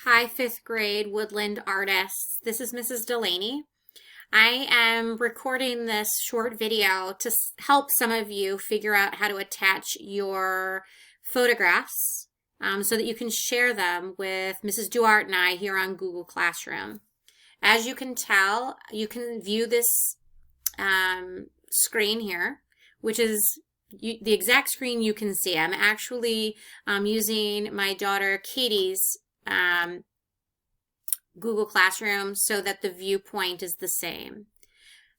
Hi, fifth grade woodland artists. This is Mrs. Delaney. I am recording this short video to help some of you figure out how to attach your photographs so that you can share them with Mrs. Duarte and I here on Google Classroom. As you can tell, you can view this screen here, which is the exact screen you can see. I'm actually using my daughter Katie's Google Classroom so that the viewpoint is the same.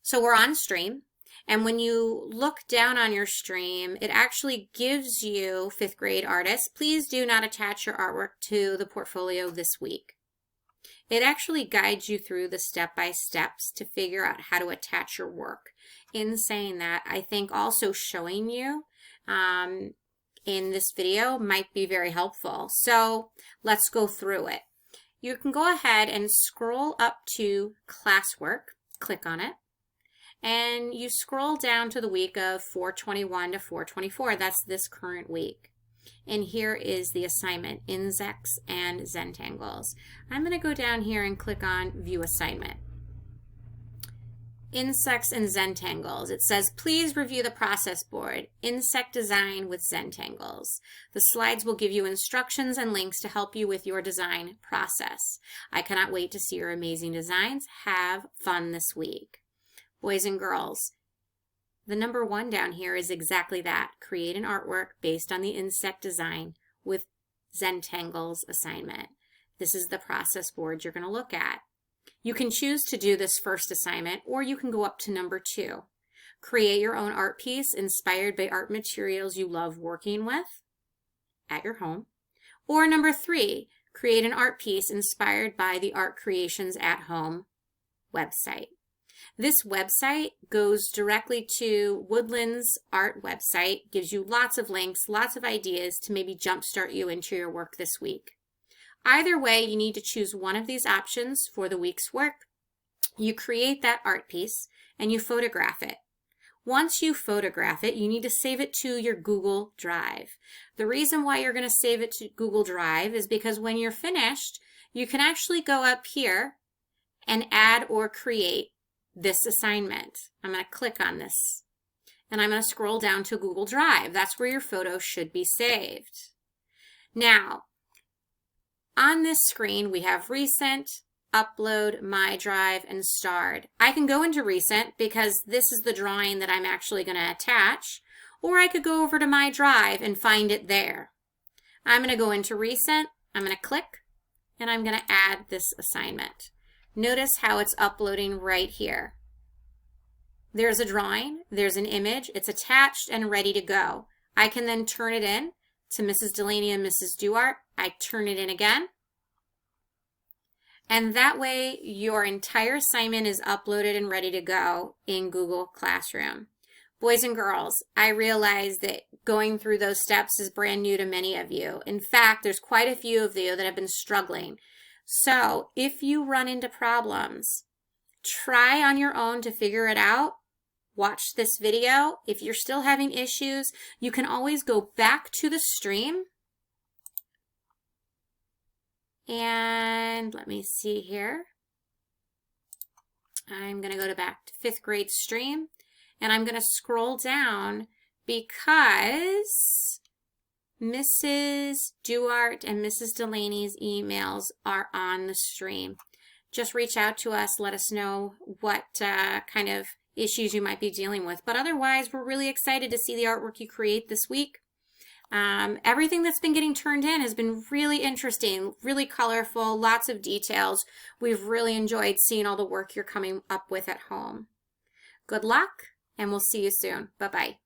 So we're on stream, and when you look down on your stream, it actually gives you, fifth grade artists, please do not attach your artwork to the portfolio this week. It actually guides you through the step-by-steps to figure out how to attach your work. In saying that, I think also showing you in this video might be very helpful. So let's go through it. You can go ahead and scroll up to classwork, click on it, and you scroll down to the week of 4/21 to 4/24. That's this current week. And here is the assignment, insects and Zentangles. I'm going to go down here and click on View Assignment. Insects and Zentangles. It says, please review the process board, insect design with Zentangles. The slides will give you instructions and links to help you with your design process. I cannot wait to see your amazing designs. Have fun this week. Boys and girls, the number 1 down here is exactly that. Create an artwork based on the insect design with Zentangles assignment. This is the process board you're going to look at. You can choose to do this first assignment, or you can go up to number 2. Create your own art piece inspired by art materials you love working with at your home. Or number 3, create an art piece inspired by the Art Creations at Home website. This website goes directly to Woodland's art website, gives you lots of links, lots of ideas to maybe jumpstart you into your work this week. Either way, you need to choose one of these options for the week's work. You create that art piece and you photograph it. Once you photograph it, you need to save it to your Google Drive. The reason why you're going to save it to Google Drive is because when you're finished, you can actually go up here and add or create this assignment. I'm going to click on this and I'm going to scroll down to Google Drive. That's where your photo should be saved. Now, on this screen, we have Recent, Upload, My Drive, and Starred. I can go into Recent because this is the drawing that I'm actually going to attach, or I could go over to My Drive and find it there. I'm going to go into Recent, I'm going to click, and I'm going to add this assignment. Notice how it's uploading right here. There's a drawing, there's an image, it's attached and ready to go. I can then turn it in to Mrs. Delaney and Mrs. Duarte. I turn it in again. And that way your entire assignment is uploaded and ready to go in Google Classroom. Boys and girls, I realize that going through those steps is brand new to many of you. In fact, there's quite a few of you that have been struggling. So if you run into problems, try on your own to figure it out. Watch this video. If you're still having issues, you can always go back to the stream. And let me see here. I'm going to go back to fifth grade stream, and I'm going to scroll down because Mrs. Duarte and Mrs. Delaney's emails are on the stream. Just reach out to us. Let us know what kind of issues you might be dealing with. But otherwise, we're really excited to see the artwork you create this week. Everything that's been getting turned in has been really interesting, really colorful, lots of details. We've really enjoyed seeing all the work you're coming up with at home. Good luck, and we'll see you soon. Bye-bye.